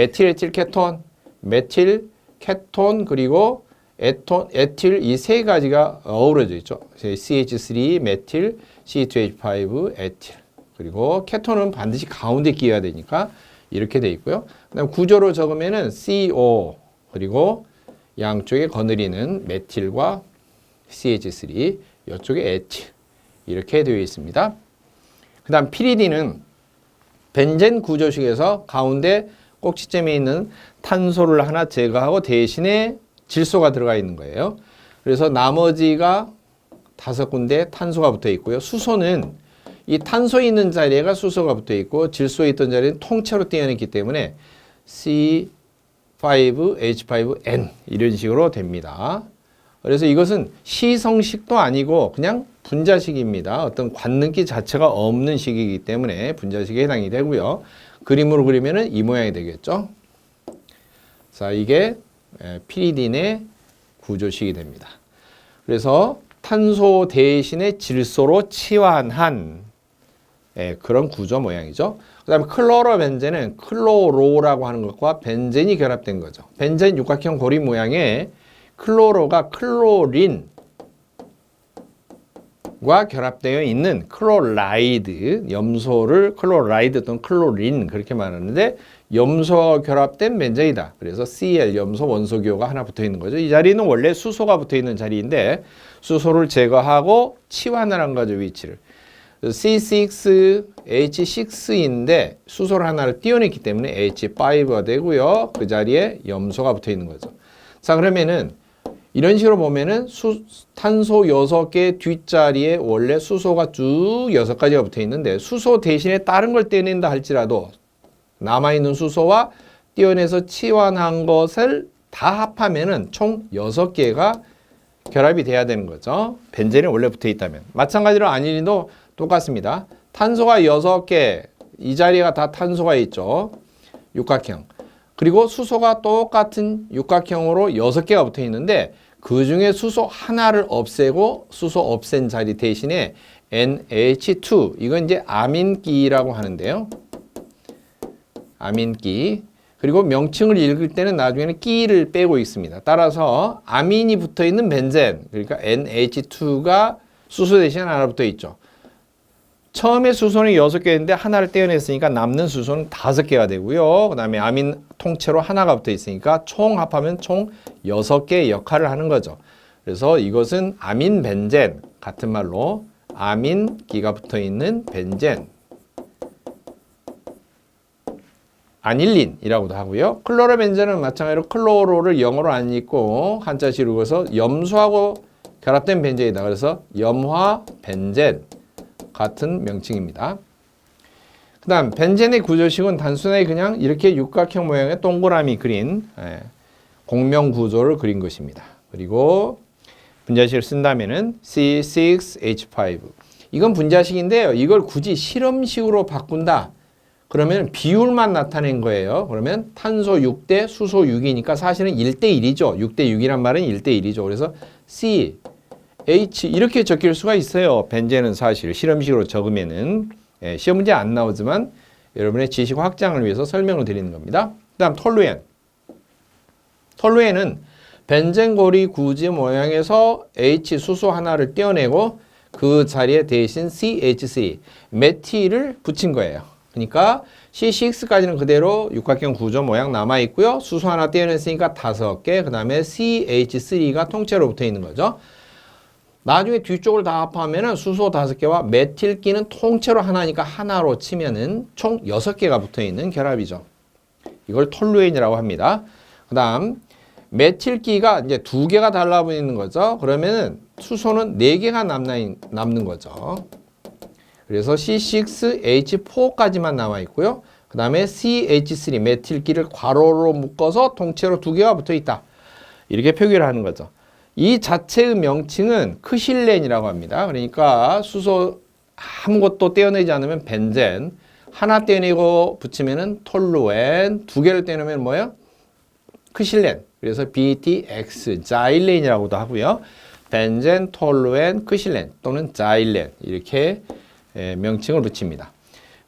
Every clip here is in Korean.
메틸, 에틸, 케톤, 메틸, 케톤, 그리고 에틸 이 세 가지가 어우러져 있죠. CH3, 메틸, C2H5, 에틸. 그리고 케톤은 반드시 가운데 끼워야 되니까 이렇게 돼 있고요. 그다음 구조로 적으면은 CO 그리고 양쪽에 거느리는 메틸과 CH3, 이쪽에 에틸 이렇게 되어 있습니다. 그다음 피리딘은 벤젠 구조식에서 가운데 꼭지점에 있는 탄소를 하나 제거하고 대신에 질소가 들어가 있는 거예요. 그래서 나머지가 5군데 탄소가 붙어 있고요. 수소는 이 탄소 있는 자리에가 수소가 붙어 있고 질소 있던 자리는 통째로 떼어냈기 때문에 C5H5N 이런 식으로 됩니다. 그래서 이것은 시성식도 아니고 그냥 분자식입니다. 어떤 관능기 자체가 없는 식이기 때문에 분자식에 해당이 되고요. 그림으로 그리면은 이 모양이 되겠죠. 자, 이게 피리딘의 구조식이 됩니다. 그래서 탄소 대신에 질소로 치환한 그런 구조 모양이죠. 그 다음에 클로로벤젠은 클로로라고 하는 것과 벤젠이 결합된 거죠. 벤젠 육각형 고리 모양의 클로로가 클로린과 결합되어 있는 클로라이드, 염소를 클로라이드 또는 클로린 그렇게 말하는데 염소와 결합된 벤젠이다. 그래서 Cl, 염소 원소기호가 하나 붙어 있는 거죠. 이 자리는 원래 수소가 붙어 있는 자리인데 수소를 제거하고 치환을 한 거죠, 위치를. C6H6인데 수소를 하나를 띄워냈기 때문에 H5가 되고요. 그 자리에 염소가 붙어 있는 거죠. 자, 그러면은 이런 식으로 보면은 탄소 6개 뒷자리에 원래 수소가 쭉 6가지가 붙어 있는데 수소 대신에 다른 걸 떼낸다 할지라도 남아있는 수소와 띄어내서 치환한 것을 다 합하면은 총 6개가 결합이 돼야 되는 거죠. 벤젠이 원래 붙어 있다면. 마찬가지로 아니린도 똑같습니다. 탄소가 6개, 이 자리가 다 탄소가 있죠. 육각형. 그리고 수소가 똑같은 육각형으로 6개가 붙어 있는데 그 중에 수소 하나를 없애고 수소 없앤 자리 대신에 NH2, 이건 이제 아민기라고 하는데요. 아민기. 그리고 명칭을 읽을 때는 나중에는 끼를 빼고 있습니다. 따라서 아민이 붙어 있는 벤젠, 그러니까 NH2가 수소 대신 하나 붙어 있죠. 처음에 수소는 6개인데 하나를 떼어냈으니까 남는 수소는 5개가 되고요. 그 다음에 아민 통째로 하나가 붙어 있으니까 총 합하면 총 6개의 역할을 하는 거죠. 그래서 이것은 아민 벤젠, 같은 말로 아민기가 붙어 있는 벤젠, 아닐린이라고도 하고요. 클로로벤젠은 마찬가지로 클로로를 영어로 안 읽고 한자씩 읽어서 염소하고 결합된 벤젠이다. 그래서 염화 벤젠 같은 명칭입니다. 그 다음 벤젠의 구조식은 단순하게 그냥 이렇게 육각형 모양의 동그라미 그린 공명 구조를 그린 것입니다. 그리고 분자식을 쓴다면은 C6H5. 이건 분자식인데요. 이걸 굳이 실험식으로 바꾼다. 그러면 비율만 나타낸 거예요. 그러면 탄소 6대 수소 6이니까 사실은 1대1이죠. 6대6이란 말은 1대1이죠. 그래서 C, H 이렇게 적힐 수가 있어요. 벤젠은 사실 실험식으로 적으면은 시험 문제 안 나오지만 여러분의 지식 확장을 위해서 설명을 드리는 겁니다. 그 다음 톨루엔. 톨루엔은 벤젠 고리 구지 모양에서 H 수소 하나를 떼어내고 그 자리에 대신 CH3 메틸을 붙인 거예요. 그러니까 C6까지는 그대로 육각형 구조 모양 남아 있고요. 수소 하나 떼어냈으니까 5개. 그 다음에 CH3가 통째로 붙어 있는 거죠. 나중에 뒤쪽을 다 합하면은 수소 5개와 메틸기는 통째로 하나니까 하나로 치면은 총 6개가 붙어 있는 결합이죠. 이걸 톨루엔이라고 합니다. 그 다음 메틸기가 이제 2개가 달라붙는 거죠. 그러면은 수소는 4개가 남는 거죠. 그래서 C6H4까지만 남아 있고요. 그 다음에 CH3 메틸기를 괄호로 묶어서 통째로 2개가 붙어 있다. 이렇게 표기를 하는 거죠. 이 자체의 명칭은 크실렌이라고 합니다. 그러니까 수소 아무것도 떼어내지 않으면 벤젠, 하나 떼어내고 붙이면은 톨루엔, 2개를 떼어내면 뭐예요? 크실렌. 그래서 BTX, 자일렌이라고도 하고요. 벤젠, 톨루엔, 크실렌 또는 자일렌 이렇게 명칭을 붙입니다.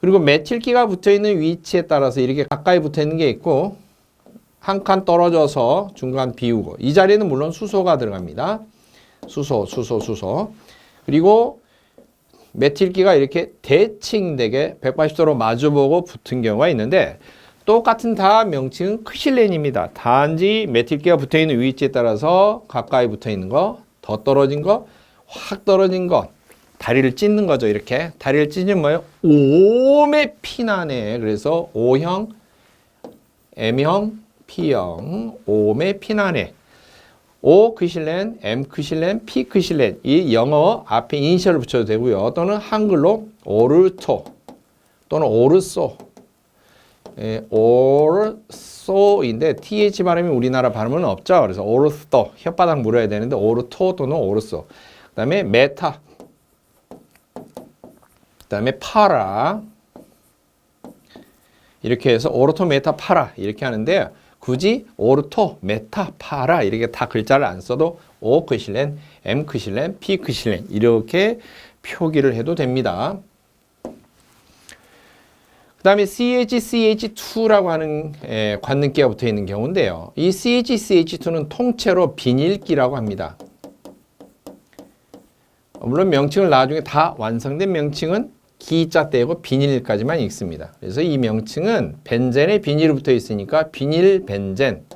그리고 메틸기가 붙어있는 위치에 따라서 이렇게 가까이 붙어있는 게 있고 한 칸 떨어져서 중간 비우고 이 자리에는 물론 수소가 들어갑니다. 수소. 그리고 메틸기가 이렇게 대칭되게 180도로 마주보고 붙은 경우가 있는데 똑같은 다 명칭은 크실렌입니다. 단지 메틸기가 붙어있는 위치에 따라서 가까이 붙어있는 거, 더 떨어진 거, 확 떨어진 거, 다리를 찢는 거죠. 이렇게 다리를 찢으면 뭐예요? 오메피나네. 그래서 O형, M형, P형, 오메피나네. O 크실렌, M 크실렌, P 크실렌. 이 영어 앞에 이니셜을 붙여도 되고요. 또는 한글로 오르토 또는 오르소. 오르소인데 TH 발음이 우리나라 발음은 없죠. 그래서 오르소 혓바닥 물어야 되는데 오르토 또는 오르소. 그다음에 메타. 그다음에 파라. 이렇게 해서 오르토 메타 파라 이렇게 하는데 굳이 오르토 메타 파라 이렇게 다 글자를 안 써도 O 크실렌, M 크실렌, P 크실렌 이렇게 표기를 해도 됩니다. 그 다음에 CHCH2라고 하는 관능기가 붙어 있는 경우인데요. 이 CHCH2는 통째로 비닐기라고 합니다. 물론 명칭을 나중에 다 완성된 명칭은 기자 떼고 비닐까지만 읽습니다. 그래서 이 명칭은 벤젠에 비닐이 붙어 있으니까 비닐 벤젠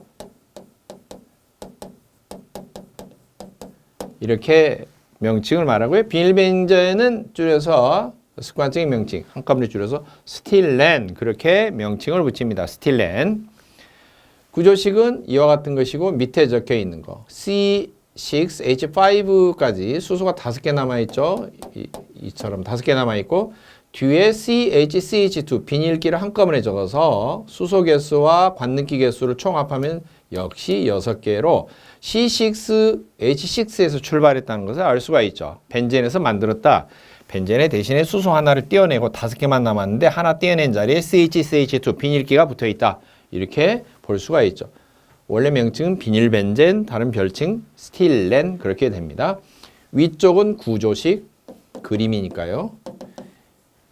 이렇게 명칭을 말하고요. 비닐 벤젠은 줄여서 습관적인 명칭 한꺼번에 줄여서 스틸렌 그렇게 명칭을 붙입니다. 스틸렌 구조식은 이와 같은 것이고 밑에 적혀 있는 거 C6H5까지 수소가 5개 남아있죠. 이처럼 5개 남아있고 뒤에 CHCH2 비닐기를 한꺼번에 적어서 수소 개수와 관능기 개수를 총합하면 역시 6개로 C6H6에서 출발했다는 것을 알 수가 있죠. 벤젠에서 만들었다. 벤젠에 대신에 수소 하나를 떼어내고 5개만 남았는데 하나 떼어낸 자리에 CHCH2 비닐기가 붙어있다. 이렇게 볼 수가 있죠. 원래 명칭은 비닐벤젠, 다른 별칭 스틸렌 그렇게 됩니다. 위쪽은 구조식 그림이니까요.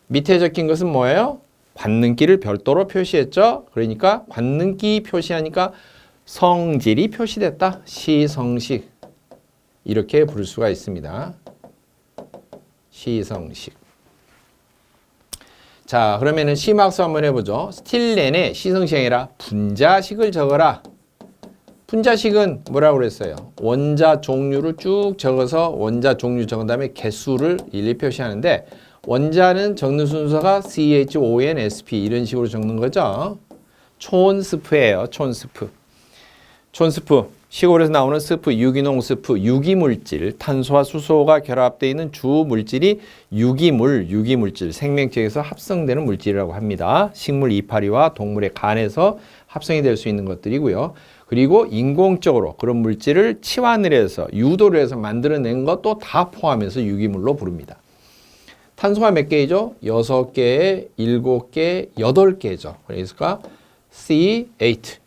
밑에 적힌 것은 뭐예요? 관능기를 별도로 표시했죠. 그러니까 관능기 표시하니까 성질이 표시됐다. 시성식 이렇게 부를 수가 있습니다. 시성식. 자, 그러면은 심학수 한번 해보죠. 스틸렌의 시성식이 아니라 분자식을 적어라. 분자식은 뭐라고 그랬어요? 원자 종류를 쭉 적어서 원자 종류 적은 다음에 개수를 일일이 표시하는데 원자는 적는 순서가 CHONSP 이런 식으로 적는 거죠. 촌스프예요. 촌스프. 촌스프. 시골에서 나오는 스프, 유기농 스프, 유기물질, 탄소와 수소가 결합되어 있는 주 물질이 유기물질, 생명체에서 합성되는 물질이라고 합니다. 식물 이파리와 동물의 간에서 합성이 될 수 있는 것들이고요. 그리고 인공적으로 그런 물질을 치환을 해서 유도를 해서 만들어낸 것도 다 포함해서 유기물로 부릅니다. 탄소가 몇 개이죠? 6개, 7개, 8개죠. 그러니까 C8.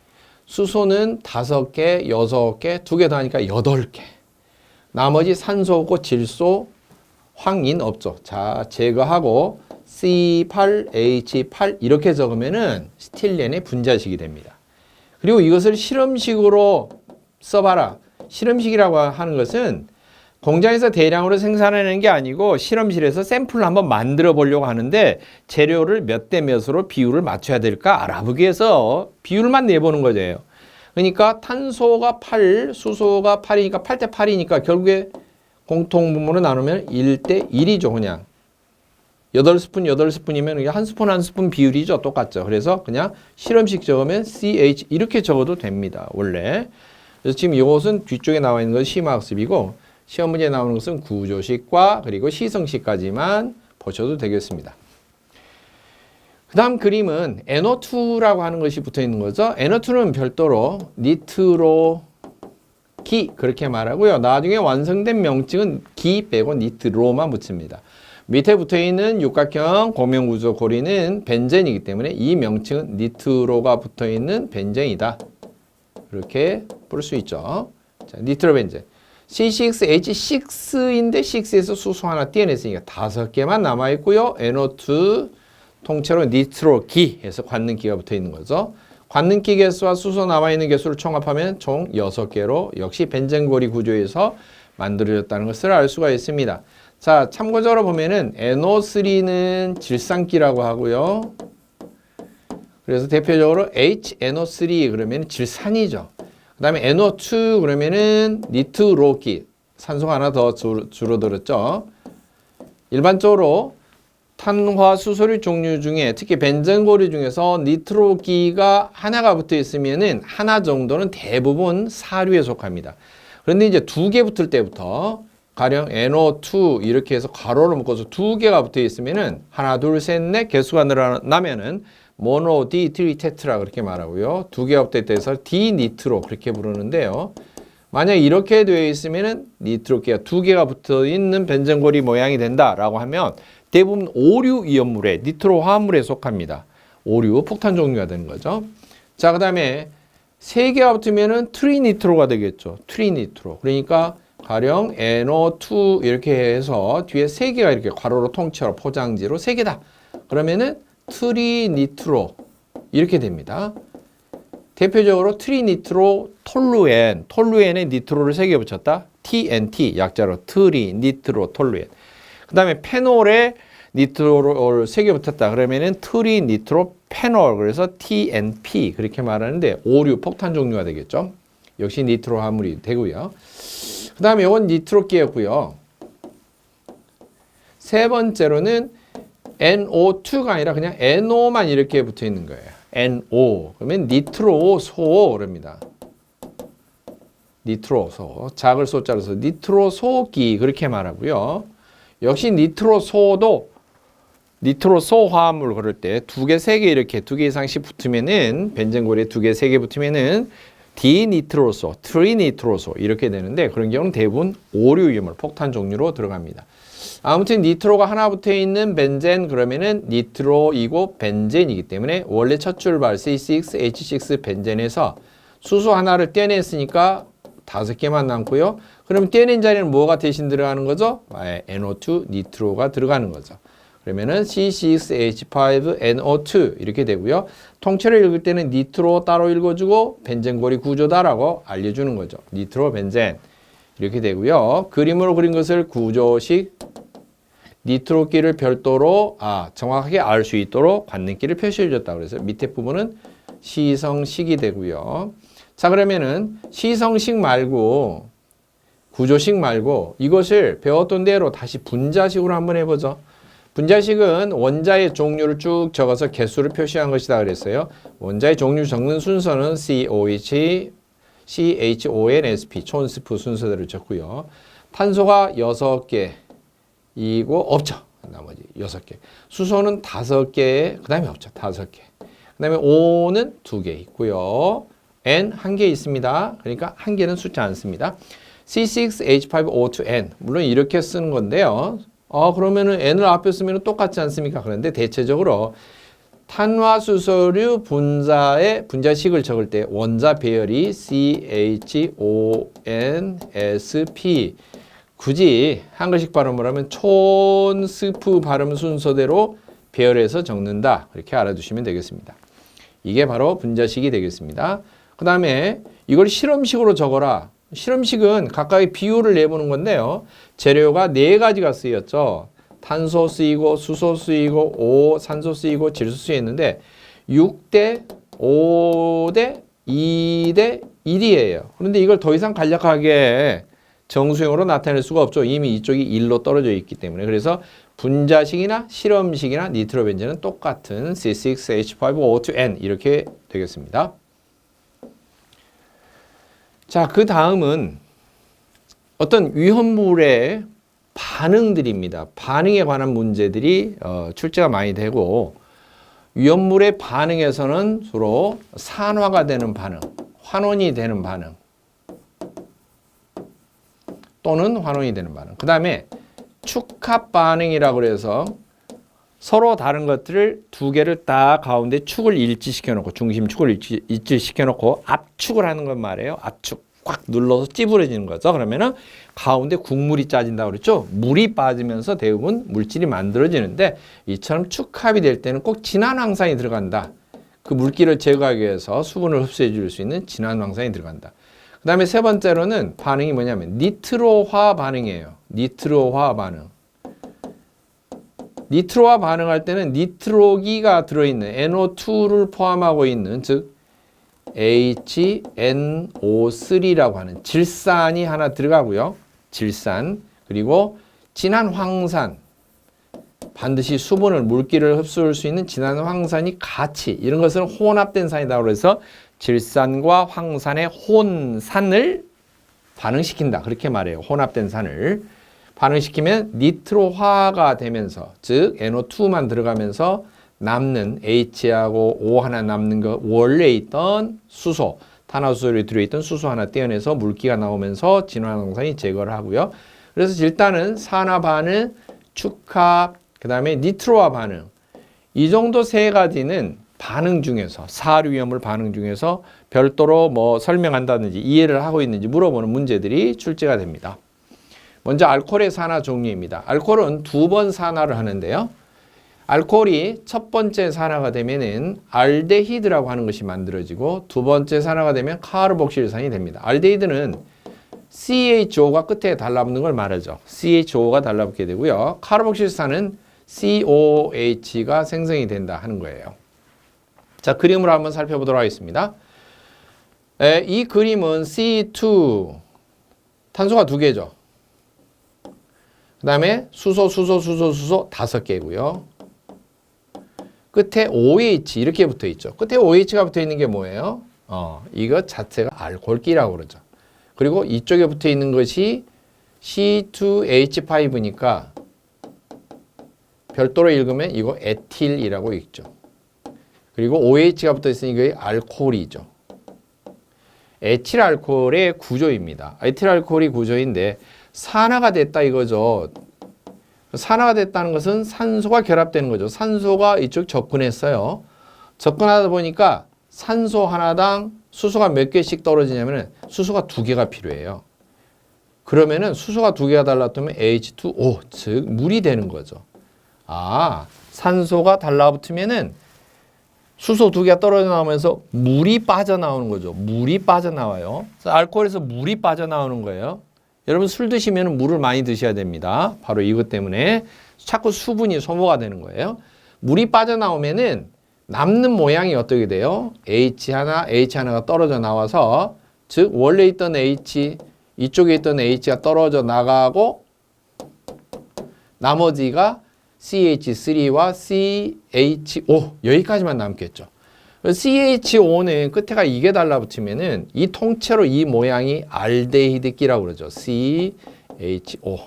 수소는 5개, 6개, 2개 더 하니까 8개. 나머지 산소고 질소, 황인 없죠. 자, 제거하고 C8H8 이렇게 적으면은 스틸렌의 분자식이 됩니다. 그리고 이것을 실험식으로 써봐라. 실험식이라고 하는 것은 공장에서 대량으로 생산하는 게 아니고 실험실에서 샘플을 한번 만들어 보려고 하는데 재료를 몇 대 몇으로 비율을 맞춰야 될까 알아보기 위해서 비율만 내보는 거죠. 그러니까 탄소가 8, 수소가 8이니까 8대 8이니까 결국에 공통분모로 나누면 1대 1이죠. 그냥 8스푼, 8스푼이면 한 스푼 한 스푼 비율이죠. 똑같죠. 그래서 그냥 실험식 적으면 CH 이렇게 적어도 됩니다. 원래. 그래서 지금 이것은 뒤쪽에 나와 있는 건 심화학습이고 시험 문제에 나오는 것은 구조식과 그리고 시성식까지만 보셔도 되겠습니다. 그 다음 그림은 NO2라고 하는 것이 붙어 있는 거죠. NO2는 별도로 니트로기 그렇게 말하고요. 나중에 완성된 명칭은 기 빼고 니트로만 붙입니다. 밑에 붙어 있는 육각형 고명구조 고리는 벤젠이기 때문에 이 명칭은 니트로가 붙어 있는 벤젠이다. 그렇게 볼 수 있죠. 자, 니트로벤젠. C6H6인데 6에서 수소 하나 떼어냈으니까 5개만 남아있고요. NO2 통째로 니트로기 해서 관능기가 붙어 있는 거죠. 관능기 개수와 수소 남아있는 개수를 총합하면 총 6개로 역시 벤젠고리 구조에서 만들어졌다는 것을 알 수가 있습니다. 자, 참고적으로 보면은 NO3는 질산기라고 하고요. 그래서 대표적으로 HNO3 그러면 질산이죠. 그 다음에 NO2 그러면은 니트로기, 산소가 하나 더 줄어들었죠. 일반적으로 탄화수소류 종류 중에 특히 벤젠고리 중에서 니트로기가 하나가 붙어 있으면은 하나 정도는 대부분 사류에 속합니다. 그런데 이제 2개 붙을 때부터 가령 NO2 이렇게 해서 가로로 묶어서 2개가 붙어 있으면은 하나, 둘, 셋, 넷 개수가 늘어나면은 모노, 디, 트리, 테트라 그렇게 말하고요. 2개가 붙어 있다 해서 디니트로 그렇게 부르는데요. 만약 이렇게 되어 있으면은 니트로기가 2개가 붙어 있는 벤젠고리 모양이 된다라고 하면 대부분 오류 이온물에 니트로 화합물에 속합니다. 오류 폭탄 종류가 되는 거죠. 자, 그다음에 3개가 붙으면은 트리니트로가 되겠죠. 트리니트로. 그러니까 가령 NO2 이렇게 해서 뒤에 3개가 이렇게 괄호로 통째로 포장지로 3개다. 그러면은 트리니트로 이렇게 됩니다. 대표적으로 트리니트로 톨루엔, 톨루엔에 니트로를 3개 붙였다. TNT 약자로 트리니트로 톨루엔. 그 다음에 페놀에 니트로를 3개 붙였다. 그러면은 트리니트로 페놀, 그래서 TNP 그렇게 말하는데 오류 폭탄 종류가 되겠죠. 역시 니트로 화물이 되고요. 그 다음에 이건 니트로기였고요. 세 번째로는 NO2가 아니라 그냥 NO만 이렇게 붙어 있는 거예요. NO. 그러면 니트로소 그럽니다. 니트로소. 작을 소자로 서 니트로소기 그렇게 말하고요. 역시 니트로소도 니트로소 화합물 그럴 때 2개, 3개 이렇게 2개 이상씩 붙으면은 벤젠고리에 2개, 3개 붙으면은 디니트로소, 트리니트로소 이렇게 되는데 그런 경우는 대부분 오류 이온물 폭탄 종류로 들어갑니다. 아무튼 니트로가 하나 붙어 있는 벤젠 그러면은 니트로이고 벤젠이기 때문에 원래 첫 출발 C6H6 벤젠에서 수소 하나를 떼냈으니까 5개만 남고요. 그럼 떼낸 자리는 뭐가 대신 들어가는 거죠? NO2 니트로가 들어가는 거죠. 그러면은 C6H5NO2 이렇게 되고요. 통째로 읽을 때는 니트로 따로 읽어주고 벤젠고리 구조다라고 알려주는 거죠. 니트로 벤젠 이렇게 되고요. 그림으로 그린 것을 구조식 니트로기를 별도로 정확하게 알 수 있도록 관능기를 표시해줬다. 그래서 밑에 부분은 시성식이 되고요. 자, 그러면은 시성식 말고 구조식 말고 이것을 배웠던 대로 다시 분자식으로 한번 해보죠. 분자식은 원자의 종류를 쭉 적어서 개수를 표시한 것이다 그랬어요. 원자의 종류 적는 순서는 COH, CHONSP, 촌스프 순서대로 적고요. 탄소가 6개 이고 없죠. 나머지 6개. 수소는 5개, 그 다음에 없죠. 5개. 그 다음에 O는 2개 있고요. N 1개 있습니다. 그러니까 1개는 숫자 안 씁니다. C6H5O2N. 물론 이렇게 쓰는 건데요. 그러면은 N을 앞에 쓰면 똑같지 않습니까? 그런데 대체적으로 탄화수소류 분자의 분자식을 적을 때 원자 배열이 CHONSP 굳이 한글식 발음을 하면 촌스프 발음 순서대로 배열해서 적는다. 그렇게 알아두시면 되겠습니다. 이게 바로 분자식이 되겠습니다. 그 다음에 이걸 실험식으로 적어라. 실험식은 각각의 비율을 내보는 건데요. 재료가 4가지가 쓰였죠. 탄소 쓰이고 수소 쓰이고 오 산소 쓰이고 질소 쓰였는데 6대 5대 2대 1이에요. 그런데 이걸 더 이상 간략하게 정수형으로 나타낼 수가 없죠. 이미 이쪽이 1로 떨어져 있기 때문에. 그래서 분자식이나 실험식이나 니트로벤젠은 똑같은 C6H5O2N 이렇게 되겠습니다. 자, 그 다음은 어떤 위험물의 반응들입니다. 반응에 관한 문제들이 출제가 많이 되고 위험물의 반응에서는 주로 산화가 되는 반응, 환원이 되는 반응 또는 환원이 되는 반응. 그 다음에 축합 반응이라고 해서 서로 다른 것들을 2개를 딱 가운데 축을 일치시켜 놓고 중심축을 일치시켜 놓고 압축을 하는 건 말이에요. 압축 꽉 눌러서 찌부러지는 거죠. 그러면은 가운데 국물이 짜진다고 그랬죠. 물이 빠지면서 대부분 물질이 만들어지는데 이처럼 축합이 될 때는 꼭 진한 황산이 들어간다. 그 물기를 제거하기 위해서 수분을 흡수해 줄 수 있는 진한 황산이 들어간다. 그 다음에 세 번째로는 반응이 뭐냐면 니트로화 반응이에요. 니트로화 반응. 니트로화 반응할 때는 니트로기가 들어있는 NO2를 포함하고 있는 즉 HNO3라고 하는 질산이 하나 들어가고요. 질산 그리고 진한 황산 반드시 수분을 물기를 흡수할 수 있는 진한 황산이 같이 이런 것을 혼합된 산이다 그래서 질산과 황산의 혼산을 반응시킨다 그렇게 말해요. 혼합된 산을 반응시키면 니트로화가 되면서 즉 NO2만 들어가면서 남는 H하고 O 하나 남는 거 원래 있던 수소 탄화수소에 들어있던 수소 하나 떼어내서 물기가 나오면서 진화황산이 제거를 하고요. 그래서 질단은 산화 반응, 축합, 그 다음에 니트로화 반응 이 정도 세 가지는 반응 중에서 사류 위험물 반응 중에서 별도로 뭐 설명한다든지 이해를 하고 있는지 물어보는 문제들이 출제가 됩니다. 먼저 알코올의 산화 종류입니다. 알코올은 두 번 산화를 하는데요. 알코올이 첫 번째 산화가 되면은 알데히드라고 하는 것이 만들어지고 두 번째 산화가 되면 카르복실산이 됩니다. 알데히드는 CHO가 끝에 달라붙는 걸 말하죠. CHO가 달라붙게 되고요. 카르복실산은 COH가 생성이 된다 하는 거예요. 자, 그림으로 한번 살펴보도록 하겠습니다. 이 그림은 C2 탄소가 2개죠. 그 다음에 수소 5개고요. 끝에 OH 이렇게 붙어 있죠. 끝에 OH가 붙어 있는 게 뭐예요? 이거 자체가 알코올기라고 그러죠. 그리고 이쪽에 붙어 있는 것이 C2H5니까 별도로 읽으면 이거 에틸이라고 읽죠. 그리고 OH가 붙어 있으니 이게 알코올이죠. 에틸알코올의 구조입니다. 에틸알코올이 구조인데 산화가 됐다 이거죠. 산화가 됐다는 것은 산소가 결합되는 거죠. 산소가 이쪽 접근했어요. 접근하다 보니까 산소 하나당 수소가 몇 개씩 떨어지냐면 수소가 2개가 필요해요. 그러면은 수소가 2개가 달라붙으면 H2O, 즉 물이 되는 거죠. 산소가 달라붙으면은 수소 2개가 떨어져 나오면서 물이 빠져나오는 거죠. 물이 빠져나와요. 그래서 알코올에서 물이 빠져나오는 거예요. 여러분 술 드시면 물을 많이 드셔야 됩니다. 바로 이것 때문에 자꾸 수분이 소모가 되는 거예요. 물이 빠져나오면은 남는 모양이 어떻게 돼요? H 하나가 떨어져 나와서 즉 원래 있던 H, 이쪽에 있던 H가 떨어져 나가고 나머지가 CH3와 CHO 여기까지만 남겠죠. CHO는 끝에가 이게 달라붙으면은 이 통째로 이 모양이 알데히드기라고 그러죠. CHO.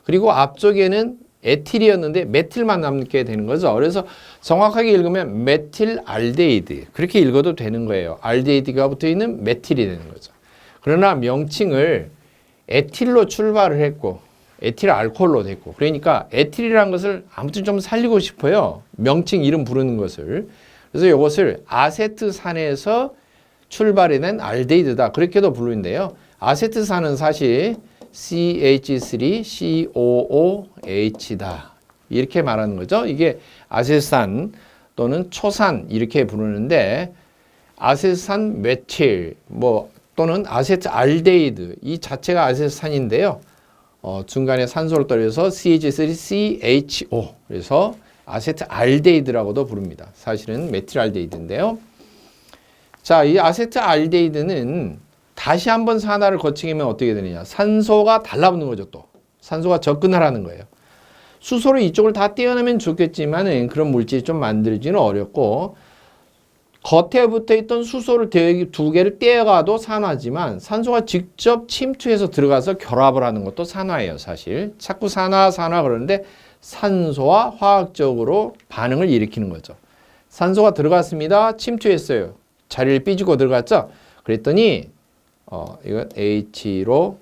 그리고 앞쪽에는 에틸이었는데 메틸만 남게 되는 거죠. 그래서 정확하게 읽으면 메틸 알데히드 그렇게 읽어도 되는 거예요. 알데히드가 붙어 있는 메틸이 되는 거죠. 그러나 명칭을 에틸로 출발을 했고 에틸 알코올로 됐고 그러니까 에틸이라는 것을 아무튼 좀 살리고 싶어요. 명칭 이름 부르는 것을. 그래서 이것을 아세트산에서 출발해낸 알데히드다. 그렇게도 부르는데요. 아세트산은 사실 CH3COOH다. 이렇게 말하는 거죠. 이게 아세트산 또는 초산 이렇게 부르는데 아세트산 메틸 또는 아세트 알데히드 이 자체가 아세트산인데요. 중간에 산소를 떨어져서 CH3CHO 그래서 아세트 알데히드라고도 부릅니다. 사실은 메틸 알데히드인데요. 자, 이 아세트 알데히드는 다시 한번 산화를 거치면 어떻게 되느냐. 산소가 달라붙는 거죠. 또 산소가 접근을 하는 거예요. 수소를 이쪽을 다 떼어내면 좋겠지만 그런 물질이 좀 만들기는 어렵고 겉에 붙어있던 수소를 2개를 떼어가도 산화지만 산소가 직접 침투해서 들어가서 결합을 하는 것도 산화예요. 사실 자꾸 산화 그러는데 산소와 화학적으로 반응을 일으키는 거죠. 산소가 들어갔습니다. 침투했어요. 자리를 삐지고 들어갔죠. 그랬더니 이건 H로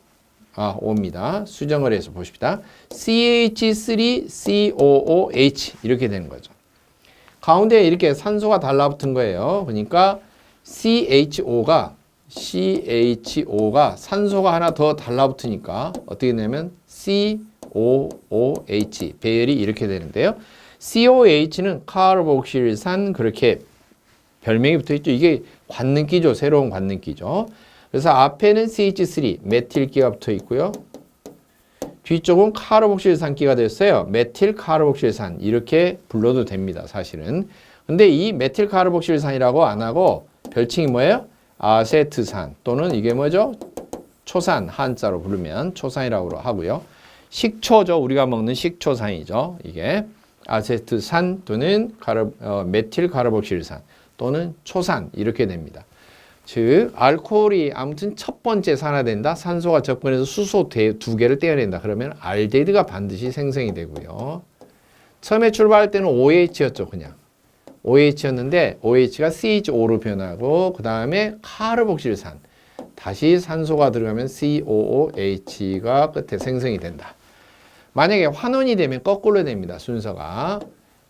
O입니다. 수정을 해서 보십시다. CH3COOH 이렇게 되는 거죠. 가운데에 이렇게 산소가 달라붙은 거예요. 그러니까 CHO가 산소가 하나 더 달라붙으니까 어떻게 되냐면 COOH 배열이 이렇게 되는데요. COH는 카르복실산 그렇게 별명이 붙어 있죠. 이게 관능기죠. 새로운 관능기죠. 그래서 앞에는 CH3 메틸기가 붙어 있고요. 뒤쪽은 카르복실산기가 됐어요. 메틸 카르복실산 이렇게 불러도 됩니다. 사실은. 근데 이 메틸 카르복실산이라고 안 하고 별칭이 뭐예요? 아세트산 또는 이게 뭐죠? 초산, 한자로 부르면 초산이라고 하고요. 식초죠. 우리가 먹는 식초산이죠. 이게 아세트산 또는 메틸 카르복실산 또는 초산 이렇게 됩니다. 즉 알코올이 아무튼 첫 번째 산화된다. 산소가 접근해서 수소 두 개를 떼어낸다. 그러면 알데히드가 반드시 생성이 되고요. 처음에 출발할 때는 OH였죠. 그냥 OH였는데 OH가 CHO로 변하고 그 다음에 카르복실산 다시 산소가 들어가면 COOH가 끝에 생성이 된다. 만약에 환원이 되면 거꾸로 됩니다. 순서가.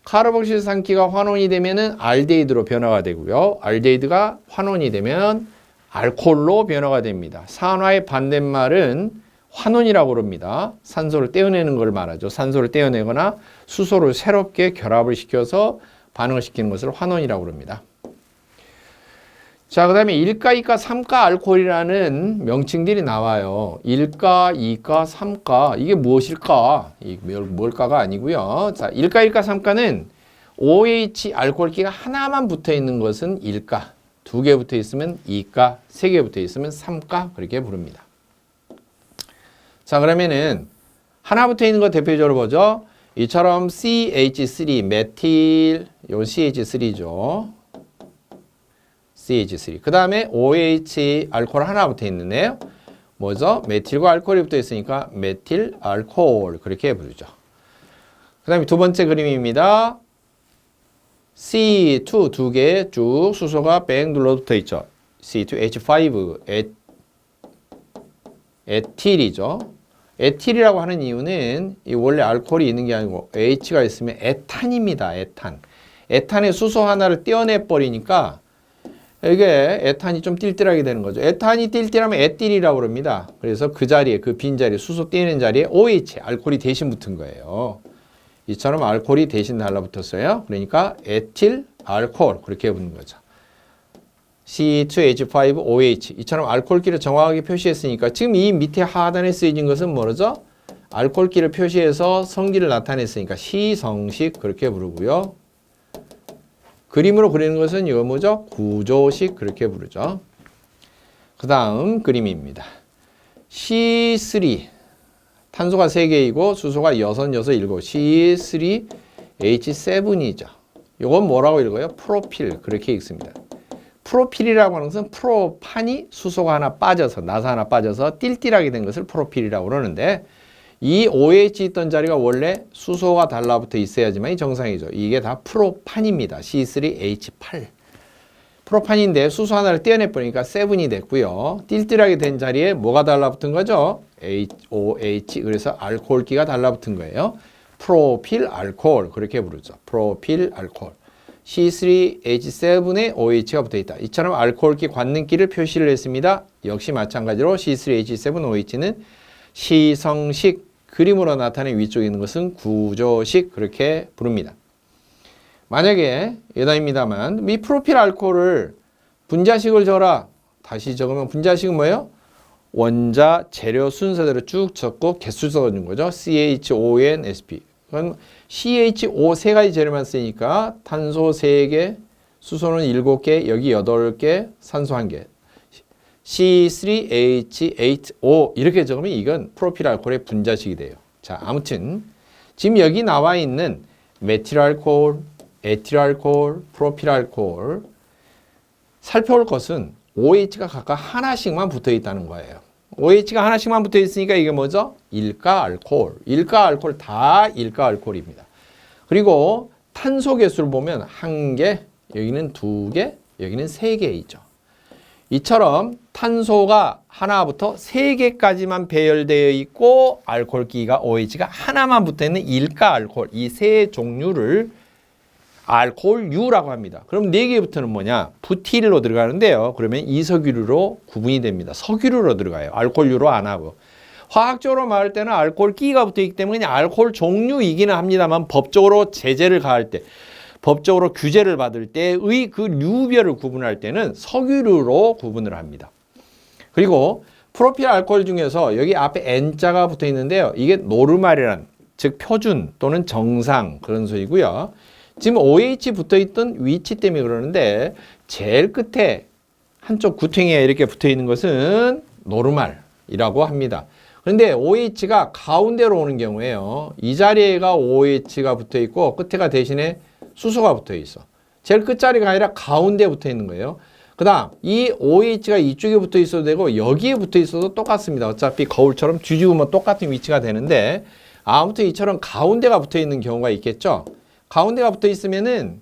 카르복실산기가 환원이 되면은 알데히드로 변화가 되고요. 알데히드가 환원이 되면 알코올로 변화가 됩니다. 산화의 반대말은 환원이라고 그럽니다. 산소를 떼어내는 걸 말하죠. 산소를 떼어내거나 수소를 새롭게 결합을 시켜서 반응을 시키는 것을 환원이라고 그럽니다. 자, 그 다음에 1가, 2가, 3가 알코올이라는 명칭들이 나와요. 1가, 2가, 3가. 이게 무엇일까? 뭘까가 아니고요. 자, 1가, 2가, 3가는 OH 알코올기가 하나만 붙어 있는 것은 1가, 2개 붙어 있으면 2가, 3개 붙어 있으면 3가 그렇게 부릅니다. 자, 그러면은 하나 붙어 있는 거 대표적으로 보죠. 이처럼 CH3 메틸, 요 CH3죠. CH3. 그 다음에 OH 알코올 하나 붙어 있는데요. 뭐죠? 메틸과 알코올이 붙어 있으니까 메틸 알코올 그렇게 부르죠. 그 다음에 두 번째 그림입니다. C2 두 개 쭉 수소가 뺑 눌러 붙어 있죠. C2H5 에틸이죠. 에틸이라고 하는 이유는 이 원래 알코올이 있는 게 아니고 H가 있으면 에탄입니다. 에탄. 에탄의 수소 하나를 떼어내 버리니까 이게 에탄이 좀 띨띨하게 되는 거죠. 에탄이 띨띨하면 에틸이라고 그럽니다. 그래서 그 자리에 그 빈자리에 수소 떼어낸 자리에 OH 알코올이 대신 붙은 거예요. 이처럼 알코올이 대신 달라붙었어요. 그러니까 에틸 알코올 그렇게 부르는 거죠. C2H5OH 이처럼 알코올기를 정확하게 표시했으니까 지금 이 밑에 하단에 쓰여진 것은 뭐죠? 알코올기를 표시해서 성질을 나타냈으니까 시성식 그렇게 부르고요. 그림으로 그리는 것은 이거 뭐죠? 구조식 그렇게 부르죠. 그 다음 그림입니다. C3 탄소가 3개이고 수소가 6, 7 C3H7이죠. 이건 뭐라고 읽어요? 프로필 그렇게 읽습니다. 프로필이라고 하는 것은 프로판이 수소가 하나 빠져서 나사 하나 빠져서 띨띨하게 된 것을 프로필이라고 그러는데 이 OH 있던 자리가 원래 수소가 달라붙어 있어야지만 정상이죠. 이게 다 프로판입니다. C3H8. 프로판인데 수소 하나를 떼어내버리니까 7이 됐고요. 띨띨하게 된 자리에 뭐가 달라붙은 거죠? OH. 그래서 알코올기가 달라붙은 거예요. 프로필 알코올. 그렇게 부르죠. 프로필 알코올. C3H7에 OH가 붙어 있다. 이처럼 알코올기 관능기를 표시를 했습니다. 역시 마찬가지로 C3H7OH는 시성식 그림으로 나타낸 위쪽에 있는 것은 구조식 그렇게 부릅니다. 만약에 예단입니다만 미프로필 알코올을 분자식을 적어라. 다시 적으면 분자식은 뭐예요? 원자 재료 순서대로 쭉 적고 개수 적어준 거죠. CHONSP. 그럼 CHO 세 가지 재료만 쓰니까 탄소 3개, 수소는 7개, 여기 8개, 산소 1개. C3H8O 이렇게 적으면 이건 프로필 알코올의 분자식이 돼요. 자, 아무튼 지금 여기 나와 있는 메틸 알코올, 에틸 알코올, 프로필 알코올 살펴볼 것은 OH가 각각 하나씩만 붙어 있다는 거예요. OH가 하나씩만 붙어 있으니까 이게 뭐죠? 일가 알코올. 일가 알코올 다 일가 알코올입니다. 그리고 탄소 개수를 보면 1개, 여기는 2개, 여기는 3개이죠. 이처럼 탄소가 하나부터 3개까지만 배열되어 있고 알코올기가 OH가 하나만 붙어있는 일가 알코올 이 세 종류를 알코올유라고 합니다. 그럼 4개부터는 뭐냐? 부틸로 들어가는데요. 그러면 이석유류로 구분이 됩니다. 석유류로 들어가요. 알코올유로 안 하고. 화학적으로 말할 때는 알코올기가 붙어있기 때문에 그냥 알코올 종류이기는 합니다만 법적으로 제재를 가할 때 법적으로 규제를 받을 때의 그 류별을 구분할 때는 석유류로 구분을 합니다. 그리고 프로필 알코올 중에서 여기 앞에 N자가 붙어 있는데요. 이게 노르말이란, 즉 표준 또는 정상 그런 소리고요. 지금 OH 붙어 있던 위치 때문에 그러는데 제일 끝에 한쪽 구탱이에 이렇게 붙어 있는 것은 노르말이라고 합니다. 그런데 OH가 가운데로 오는 경우에요. 이 자리에가 OH가 붙어 있고 끝에가 대신에 수소가 붙어 있어. 제일 끝자리가 아니라 가운데에 붙어 있는 거예요. 그 다음 이 OH가 이쪽에 붙어 있어도 되고 여기에 붙어 있어도 똑같습니다. 어차피 거울처럼 뒤집으면 똑같은 위치가 되는데 아무튼 이처럼 가운데가 붙어 있는 경우가 있겠죠. 가운데가 붙어 있으면은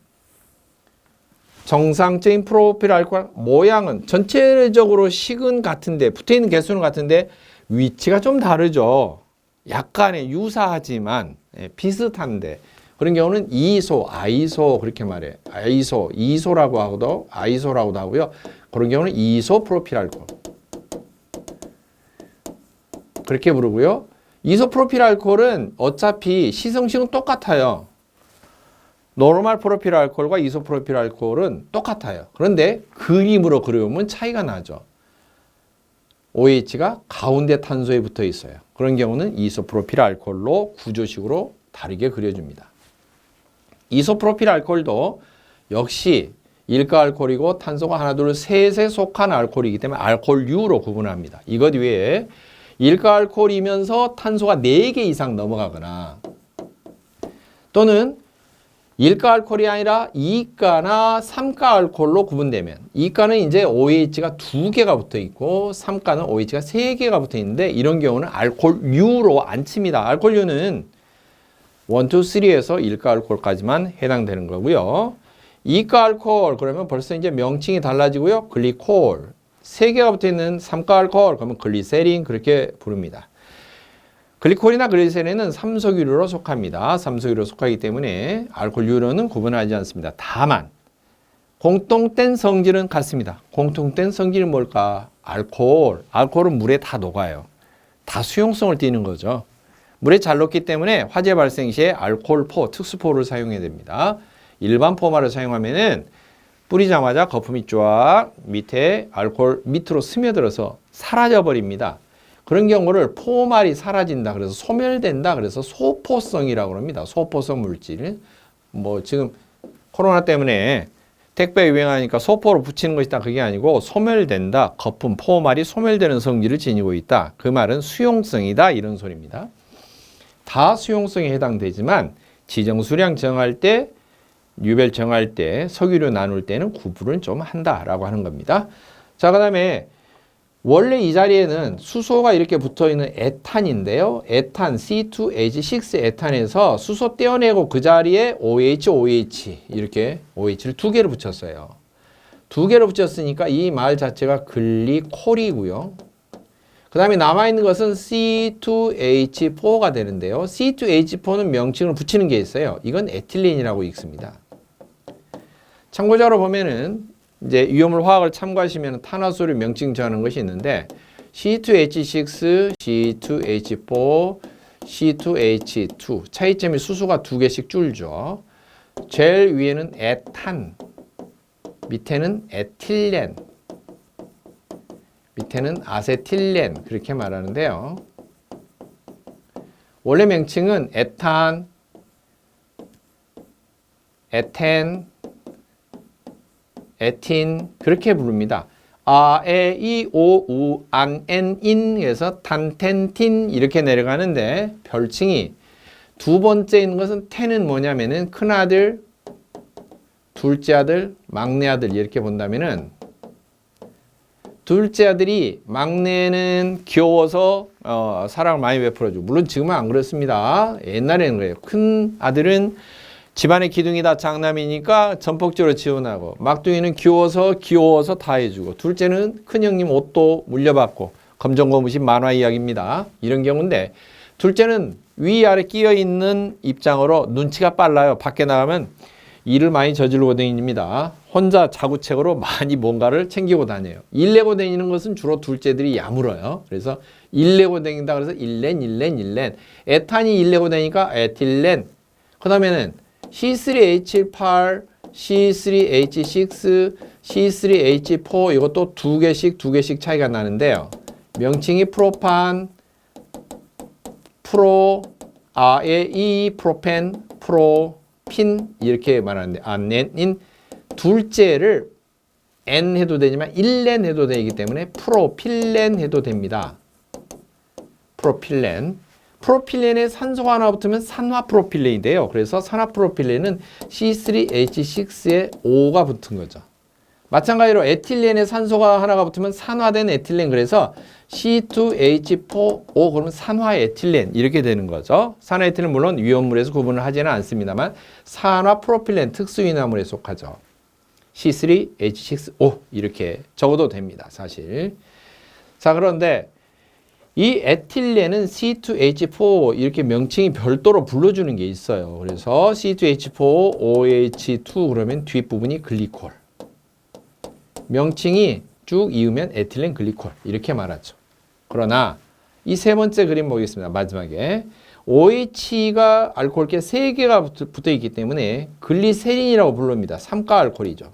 정상적인 프로필 알코올 모양은 전체적으로 식은 같은데 붙어 있는 개수는 같은데 위치가 좀 다르죠. 약간의 유사하지만 비슷한데 그런 경우는 이소, 아이소 그렇게 말해. 아이소, 이소라고 하고도 아이소라고도 하고요. 그런 경우는 이소 프로필 알코올 그렇게 부르고요. 이소 프로필 알코올은 어차피 시성식은 똑같아요. 노멀 프로필 알코올과 이소 프로필 알코올은 똑같아요. 그런데 그림으로 그려보면 차이가 나죠. OH가 가운데 탄소에 붙어 있어요. 그런 경우는 이소 프로필 알코올로 구조식으로 다르게 그려줍니다. 이소프로필 알코올도 역시 일가 알코올이고 탄소가 하나, 둘, 셋에 속한 알코올이기 때문에 알코올류로 구분합니다. 이것 외에 일가 알코올이면서 탄소가 4개 이상 넘어가거나 또는 일가 알코올이 아니라 2가나 3가 알코올로 구분되면 2가는 이제 OH가 2개가 붙어 있고 3가는 OH가 3개가 붙어 있는데 이런 경우는 알코올류로 안 칩니다. 알코올류는 1, 2, 3에서 일가 알코올까지만 해당되는 거고요. 이가 알코올 그러면 벌써 이제 명칭이 달라지고요. 글리콜 3개가 붙어 있는 3가 알코올 그러면 글리세린 그렇게 부릅니다. 글리콜이나 글리세린은 삼석유류로 속합니다. 삼석유류로 속하기 때문에 알코올류로는 구분하지 않습니다. 다만 공통된 성질은 같습니다. 공통된 성질은 뭘까? 알코올. 알코올은 물에 다 녹아요. 다 수용성을 띠는 거죠. 물에 잘 녹기 때문에 화재 발생 시에 알코올포, 특수포를 사용해야 됩니다. 일반 포마를 사용하면은 뿌리자마자 거품이 쫙 밑에 알코올 밑으로 스며들어서 사라져 버립니다. 그런 경우를 포말이 사라진다. 그래서 소멸된다. 그래서 소포성이라고 합니다. 소포성 물질. 뭐 지금 코로나 때문에 택배 유행하니까 소포로 붙이는 것이다. 그게 아니고 소멸된다. 거품, 포말이 소멸되는 성질을 지니고 있다. 그 말은 수용성이다. 이런 소리입니다. 다 수용성에 해당되지만 지정 수량 정할 때, 유별 정할 때, 석유류 나눌 때는 구분을 좀 한다라고 하는 겁니다. 자, 그 다음에 원래 이 자리에는 수소가 이렇게 붙어있는 에탄인데요. 에탄, C2H6 에탄에서 수소 떼어내고 그 자리에 OH 이렇게 OH를 2개를 붙였어요. 2개를 붙였으니까 이 말 자체가 글리콜이고요. 그 다음에 남아있는 것은 C2H4가 되는데요. C2H4는 명칭을 붙이는 게 있어요. 이건 에틸렌이라고 읽습니다. 참고자로 보면은 이제 위험물 화학을 참고하시면 탄화수를 명칭 정하는 것이 있는데 C2H6, C2H4, C2H2 차이점이 수소가 2개씩 줄죠. 제일 위에는 에탄, 밑에는 에틸렌, 밑에는 아세틸렌 그렇게 말하는데요. 원래 명칭은 에탄, 에텐, 에틴 그렇게 부릅니다. 아, 에, 이, 오, 우, 안, 엔, 인 해서 탄텐틴 이렇게 내려가는데 별칭이 두 번째 있는 것은 텐은 뭐냐면은 큰아들, 둘째 아들, 막내 아들 이렇게 본다면은 둘째 아들이 막내는 귀여워서 사랑을 많이 베풀어주고 물론 지금은 안 그렇습니다. 옛날에는 그래요. 큰 아들은 집안의 기둥이다 장남이니까 전폭적으로 지원하고 막둥이는 귀여워서 다 해주고 둘째는 큰형님 옷도 물려받고 검정고무신 만화 이야기입니다. 이런 경우인데 둘째는 위아래 끼어있는 입장으로 눈치가 빨라요. 밖에 나가면 일을 많이 저지르고 다닙니다. 혼자 자구책으로 많이 뭔가를 챙기고 다녀요. 일 내고 다니는 것은 주로 둘째들이 야물어요. 그래서 일 내고 다닌다 그래서 일렌. 에탄이 일 내고 다니니까 에틸렌. 그 다음에는 C3H8, C3H6, C3H4 이것도 두 개씩 차이가 나는데요. 명칭이 프로판, 프로펜, 프로핀 이렇게 말하는데 N인 둘째를 N 해도 되지만 1렌 해도 되기 때문에 프로필렌 해도 됩니다. 프로필렌. 프로필렌에 산소가 하나 붙으면 산화프로필렌인데요. 그래서 산화프로필렌은 C3H6에 O가 붙은 거죠. 마찬가지로 에틸렌에 산소가 하나가 붙으면 산화된 에틸렌, 그래서 C2H4O 그러면 산화에틸렌 이렇게 되는 거죠. 산화에틸렌 물론 위험물에서 구분을 하지는 않습니다만 산화프로필렌 특수인화물에 속하죠. C3H6O 이렇게 적어도 됩니다. 사실. 자, 그런데 이 에틸렌은 C2H4 이렇게 명칭이 별도로 불러주는 게 있어요. 그래서 C2H4 OH2 그러면 뒷부분이 글리콜. 명칭이 쭉 이으면 에틸렌 글리콜 이렇게 말하죠. 그러나 이 세 번째 그림 보겠습니다. 마지막에 OH가 알코올계 3개가 붙어 있기 때문에 글리세린이라고 부릅니다. 삼가 알코올이죠.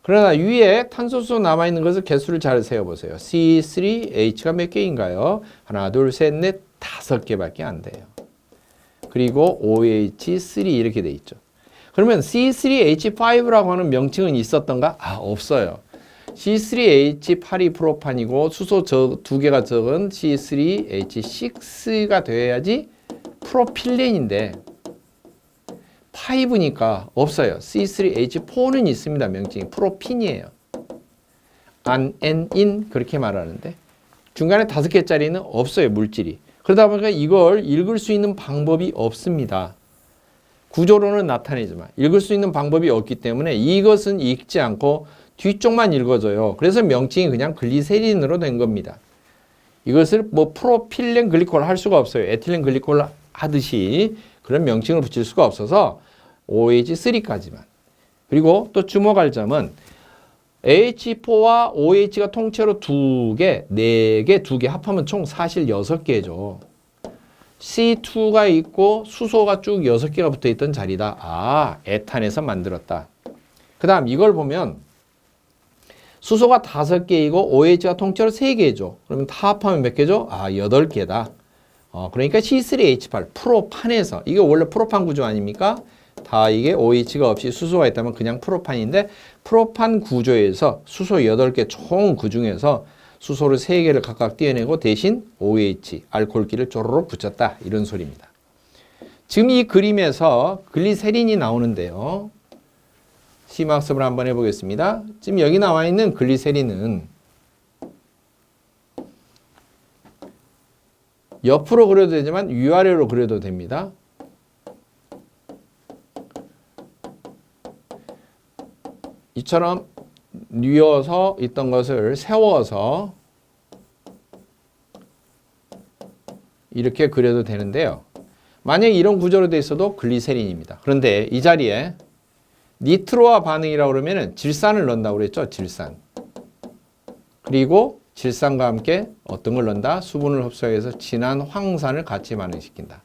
그러나 위에 탄소수 남아있는 것을 개수를 잘 세어보세요. C3H가 몇 개인가요? 하나, 둘, 셋, 넷, 5개밖에 안 돼요. 그리고 OH3 이렇게 돼 있죠. 그러면 C3H5라고 하는 명칭은 있었던가? 없어요. C3H8이 프로판이고 수소 두 개가 적은 C3H6가 되어야지 프로필렌인데 5니까 없어요. C3H4는 있습니다. 명칭이 프로핀이에요. N인 그렇게 말하는데 중간에 5개짜리는 없어요. 물질이. 그러다 보니까 이걸 읽을 수 있는 방법이 없습니다. 구조로는 나타내지만 읽을 수 있는 방법이 없기 때문에 이것은 읽지 않고 뒤쪽만 읽어줘요. 그래서 명칭이 그냥 글리세린으로 된 겁니다. 이것을 뭐 프로필렌 글리콜 할 수가 없어요. 에틸렌 글리콜 하듯이 그런 명칭을 붙일 수가 없어서 OH3까지만. 그리고 또 주목할 점은 H4와 OH가 통째로 2개, 4개, 2개 합하면 총 사실 6개죠. C2가 있고 수소가 쭉 6개가 붙어 있던 자리다. 에탄에서 만들었다. 그 다음 이걸 보면 수소가 5개이고 OH가 통째로 3개죠. 그러면 다 합하면 몇 개죠? 8개다. 그러니까 C3H8 프로판에서, 이게 원래 프로판 구조 아닙니까? 다 이게 OH가 없이 수소가 있다면 그냥 프로판인데 프로판 구조에서 수소 8개 총 그 중에서 수소를 3개를 각각 떼어내고 대신 OH, 알코올기를 쪼로록 붙였다. 이런 소리입니다. 지금 이 그림에서 글리세린이 나오는데요. 심학습을 한번 해보겠습니다. 지금 여기 나와 있는 글리세린은 옆으로 그려도 되지만 위아래로 그려도 됩니다. 이처럼 뉘어서 있던 것을 세워서 이렇게 그려도 되는데요. 만약에 이런 구조로 돼 있어도 글리세린입니다. 그런데 이 자리에 니트로와 반응이라고 그러면 질산을 넣는다고 그랬죠. 질산. 그리고 질산과 함께 어떤 걸 넣는다? 수분을 흡수해서 진한 황산을 같이 반응시킨다.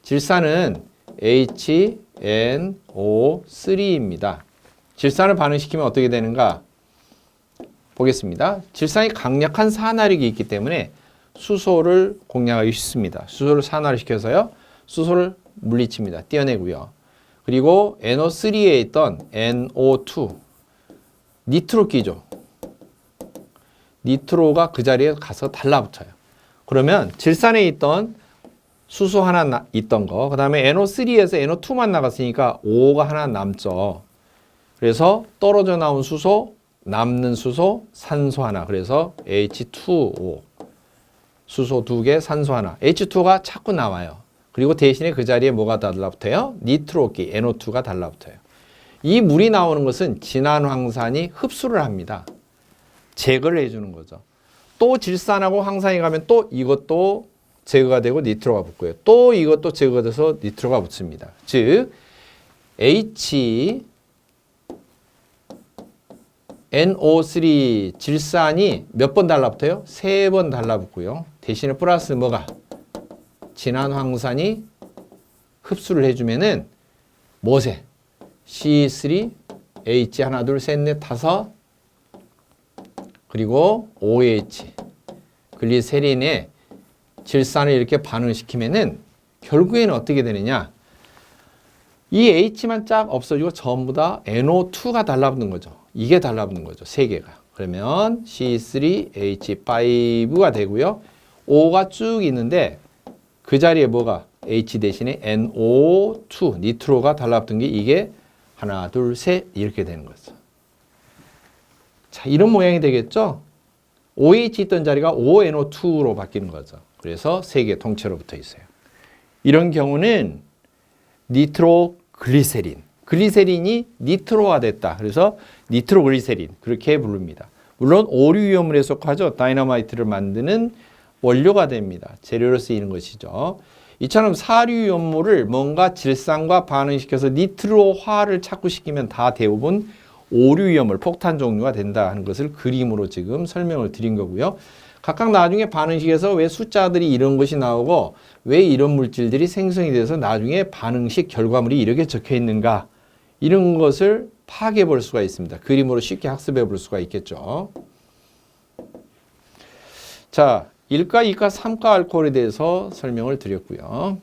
질산은 HNO3입니다. 질산을 반응시키면 어떻게 되는가? 보겠습니다. 질산이 강력한 산화력이 있기 때문에 수소를 공략하기 쉽습니다. 수소를 산화시켜서요. 수소를 물리칩니다. 떼어내고요. 그리고 NO3에 있던 NO2, 니트로끼죠. 니트로가 그 자리에 가서 달라붙어요. 그러면 질산에 있던 수소 하나 있던 거, 그 다음에 NO3에서 NO2만 나갔으니까 O가 하나 남죠. 그래서 떨어져 나온 수소, 남는 수소, 산소 하나. 그래서 H2O. 수소 2개, 산소 하나. H2가 자꾸 나와요. 그리고 대신에 그 자리에 뭐가 달라붙어요? 니트로기, NO2가 달라붙어요. 이 물이 나오는 것은 진한 황산이 흡수를 합니다. 제거를 해주는 거죠. 또 질산하고 황산이 가면 또 이것도 제거가 되고 니트로가 붙고요. 또 이것도 제거가 돼서 니트로가 붙습니다. 즉 NO3 질산이 몇 번 달라붙어요? 3번 달라붙고요. 대신에 플러스 뭐가? 진한 황산이 흡수를 해주면은 뭐세? C3H 하나 둘 셋 넷 다섯 그리고 OH 글리세린에 질산을 이렇게 반응시키면은 결국에는 어떻게 되느냐? 이 H만 쫙 없어지고 전부 다 NO2가 달라붙는 거죠. 이게 달라붙는 거죠. 세 개가. 그러면 C3H5가 되고요. O가 쭉 있는데 그 자리에 뭐가 H 대신에 NO2 니트로가 달라붙은 게 이게 하나 둘 셋 이렇게 되는 거죠. 자, 이런 모양이 되겠죠? OH 있던 자리가 ONO2로 바뀌는 거죠. 그래서 세 개 통째로 붙어 있어요. 이런 경우는 니트로글리세린. 글리세린이 니트로가 됐다. 그래서 니트로글리세린 그렇게 부릅니다. 물론 오류 위험물에 속하죠. 다이너마이트를 만드는 원료가 됩니다. 재료로 쓰이는 것이죠. 이처럼 사류 위험물을 뭔가 질산과 반응시켜서 니트로화를 착구시키면 다 대부분 오류 위험물, 폭탄 종류가 된다 하는 것을 그림으로 지금 설명을 드린 거고요. 각각 나중에 반응식에서 왜 숫자들이 이런 것이 나오고 왜 이런 물질들이 생성이 돼서 나중에 반응식 결과물이 이렇게 적혀 있는가 이런 것을 파악해 볼 수가 있습니다. 그림으로 쉽게 학습해 볼 수가 있겠죠. 자, 1가, 2가, 3가 알코올에 대해서 설명을 드렸고요.